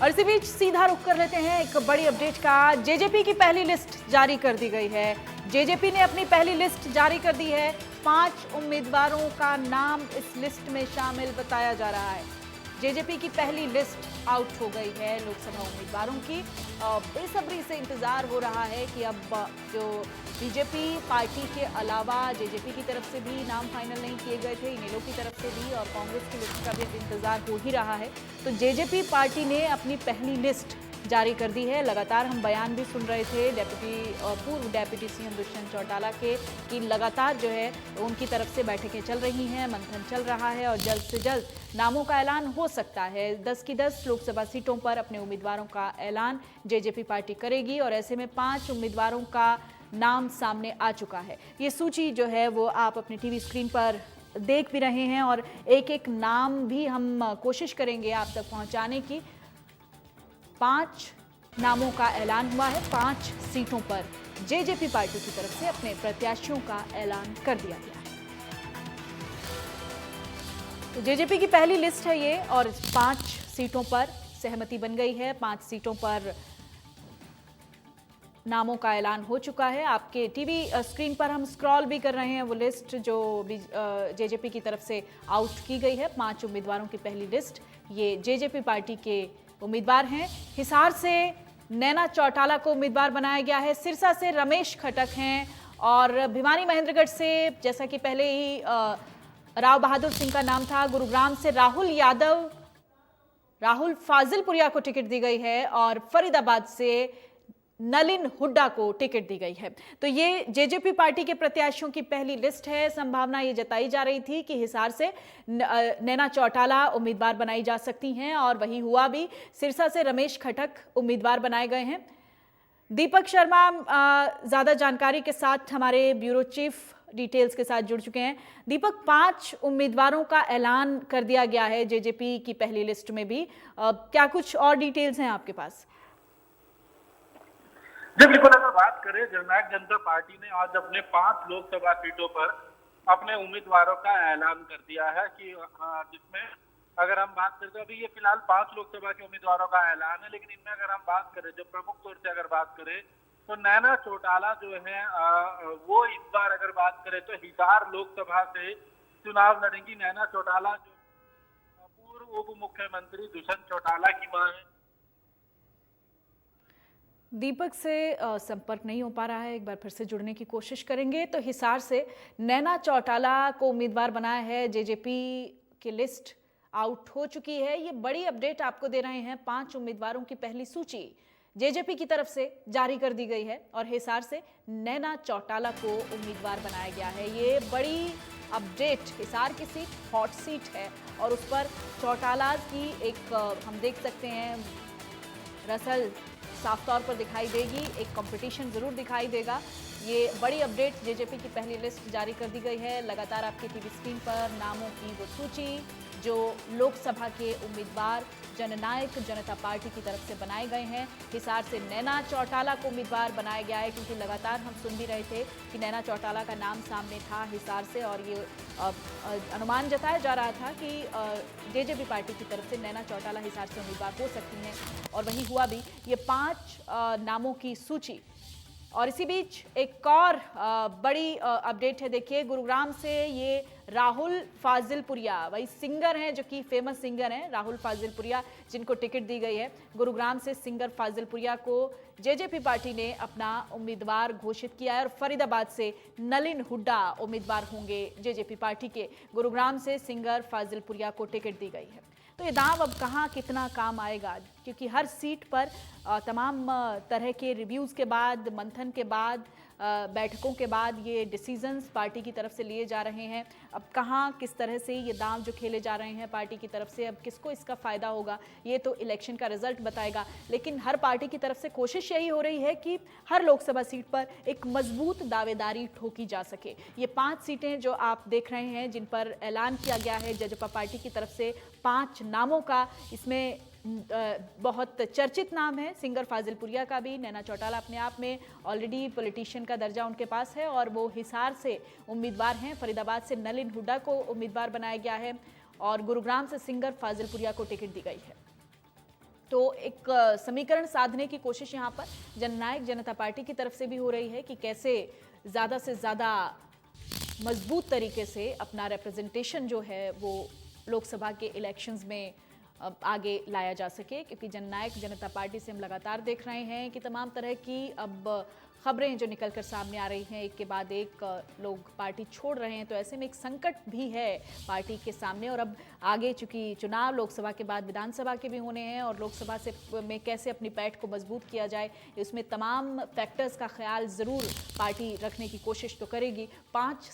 और इसी बीच सीधा रुख कर लेते हैं एक बड़ी अपडेट का। जेजेपी की पहली लिस्ट जारी कर दी गई है। जेजेपी ने अपनी पहली लिस्ट जारी कर दी है। 5 उम्मीदवारों का नाम इस लिस्ट में शामिल बताया जा रहा है। जेजेपी की पहली लिस्ट आउट हो गई है लोकसभा उम्मीदवारों की। बेसब्री से इंतजार हो रहा है कि अब जो बीजेपी पार्टी के अलावा जेजेपी की तरफ से भी नाम फाइनल नहीं किए गए थे, इनेलो की तरफ से भी, और कांग्रेस की लिस्ट का भी इंतजार हो ही रहा है। तो जेजेपी पार्टी ने अपनी पहली लिस्ट जारी कर दी है। लगातार हम बयान भी सुन रहे थे पूर्व डेप्यूटी सीएम दुष्यंत चौटाला के कि लगातार जो है उनकी तरफ से बैठकें चल रही हैं, मंथन चल रहा है और जल्द से जल्द नामों का ऐलान हो सकता है। 10 की 10 लोकसभा सीटों पर अपने उम्मीदवारों का ऐलान जेजेपी पार्टी करेगी और ऐसे में 5 उम्मीदवारों का नाम सामने आ चुका है। ये सूची जो है वो आप अपने टीवी स्क्रीन पर देख भी रहे हैं और एक एक नाम भी हम कोशिश करेंगे आप तक पहुंचाने की। 5 नामों का ऐलान हुआ है। 5 सीटों पर जेजेपी पार्टी की तरफ से अपने प्रत्याशियों का ऐलान कर दिया गया है। तो जेजेपी की पहली लिस्ट है ये और 5 सीटों पर सहमति बन गई है। 5 सीटों पर नामों का ऐलान हो चुका है। आपके टीवी स्क्रीन पर हम स्क्रॉल भी कर रहे हैं वो लिस्ट जो जेजेपी की तरफ से आउट की गई है। 5 उम्मीदवारों की पहली लिस्ट ये जेजेपी पार्टी के उम्मीदवार हैं। हिसार से नैना चौटाला को उम्मीदवार बनाया गया है। सिरसा से रमेश खटक हैं और भिवानी महेंद्रगढ़ से, जैसा कि पहले ही राव बहादुर सिंह का नाम था, गुरुग्राम से राहुल फाजिलपुरिया को टिकट दी गई है और फरीदाबाद से नलिन हुड्डा को टिकट दी गई है। तो ये जेजेपी पार्टी के प्रत्याशियों की पहली लिस्ट है। संभावना ये जताई जा रही थी कि हिसार से नैना चौटाला उम्मीदवार बनाई जा सकती हैं और वही हुआ भी। सिरसा से रमेश खटक उम्मीदवार बनाए गए हैं। दीपक शर्मा ज्यादा जानकारी के साथ हमारे ब्यूरो चीफ डिटेल्स के साथ जुड़ चुके हैं। दीपक, 5 उम्मीदवारों का ऐलान कर दिया गया है जेजेपी की पहली लिस्ट में भी। क्या कुछ और डिटेल्स हैं आपके पास? जी बिल्कुल, अगर बात करें जननायक जनता पार्टी ने आज अपने 5 लोकसभा सीटों पर अपने उम्मीदवारों का ऐलान कर दिया है कि जिसमें अगर हम बात करें तो अभी ये फिलहाल 5 लोकसभा के उम्मीदवारों का ऐलान है, लेकिन इनमें अगर हम बात करें जो प्रमुख तौर से अगर बात करें तो नैना चौटाला जो है वो इस बार अगर बात करें तो हिसार लोकसभा से चुनाव लड़ेंगी। नैना चौटाला जो पूर्व उप मुख्यमंत्री दुष्यंत चौटाला की मां है। दीपक से संपर्क नहीं हो पा रहा है, एक बार फिर से जुड़ने की कोशिश करेंगे। तो हिसार से नैना चौटाला को उम्मीदवार बनाया है। जेजेपी की लिस्ट आउट हो चुकी है। ये बड़ी अपडेट आपको दे रहे हैं। 5 उम्मीदवारों की पहली सूची जेजेपी की तरफ से जारी कर दी गई है और हिसार से नैना चौटाला को उम्मीदवार बनाया गया है। ये बड़ी अपडेट। हिसार की सीट हॉट सीट है और उस पर चौटाला की एक हम देख सकते हैं रसल साफ तौर पर दिखाई देगी। एक कंपटीशन जरूर दिखाई देगा। ये बड़ी अपडेट। जेजेपी की पहली लिस्ट जारी कर दी गई है। लगातार आपकी टीवी स्क्रीन पर नामों की वो सूची जो लोकसभा के उम्मीदवार जननायक जनता पार्टी की तरफ से बनाए गए हैं। हिसार से नैना चौटाला को उम्मीदवार बनाया गया है क्योंकि लगातार हम सुन भी रहे थे कि नैना चौटाला का नाम सामने था हिसार से और ये अनुमान जताया जा रहा था कि जेजेपी पार्टी की तरफ से नैना चौटाला हिसार से उम्मीदवार हो सकती हैं और वही हुआ भी। ये 5 नामों की सूची। और इसी बीच एक और बड़ी अपडेट है। देखिए, गुरुग्राम से ये राहुल फाजिलपुरिया, वही सिंगर हैं जो कि फेमस सिंगर हैं, राहुल फाजिलपुरिया, जिनको टिकट दी गई है। गुरुग्राम से सिंगर फाजिलपुरिया को जेजेपी पार्टी ने अपना उम्मीदवार घोषित किया है और फरीदाबाद से नलिन हुड्डा उम्मीदवार होंगे जेजेपी पार्टी के। गुरुग्राम से सिंगर फाजिलपुरिया को टिकट दी गई है। तो ये दांव अब कहाँ कितना काम आएगा, क्योंकि हर सीट पर तमाम तरह के रिव्यूज़ के बाद, मंथन के बाद, बैठकों के बाद ये डिसीजंस पार्टी की तरफ से लिए जा रहे हैं। अब कहाँ किस तरह से ये दांव जो खेले जा रहे हैं पार्टी की तरफ से, अब किसको इसका फ़ायदा होगा ये तो इलेक्शन का रिजल्ट बताएगा। लेकिन हर पार्टी की तरफ से कोशिश यही हो रही है कि हर लोकसभा सीट पर एक मजबूत दावेदारी ठोकी जा सके। ये 5 सीटें जो आप देख रहे हैं जिन पर ऐलान किया गया है जेजेपी पार्टी की तरफ से 5 नामों का, इसमें बहुत चर्चित नाम है सिंगर फाजिलपुरिया का भी। नैना चौटाला अपने आप में ऑलरेडी पॉलिटिशियन का दर्जा उनके पास है और वो हिसार से उम्मीदवार हैं। फरीदाबाद से नलिन हुड्डा को उम्मीदवार बनाया गया है और गुरुग्राम से सिंगर फाजिलपुरिया को टिकट दी गई है। तो एक समीकरण साधने की कोशिश यहाँ पर जननायक जनता पार्टी की तरफ से भी हो रही है कि कैसे ज़्यादा से ज़्यादा मजबूत तरीके से अपना रिप्रेजेंटेशन जो है वो लोकसभा के इलेक्शंस में आगे लाया जा सके, क्योंकि जननायक जनता पार्टी से हम लगातार देख रहे हैं कि तमाम तरह की अब खबरें जो निकलकर सामने आ रही हैं, एक के बाद एक लोग पार्टी छोड़ रहे हैं। तो ऐसे में एक संकट भी है पार्टी के सामने। और अब आगे चूंकि चुनाव लोकसभा के बाद विधानसभा के भी होने हैं और लोकसभा से में कैसे अपनी पैठ को मजबूत किया जाए, इसमें तमाम फैक्टर्स का ख्याल ज़रूर पार्टी रखने की कोशिश तो करेगी। 5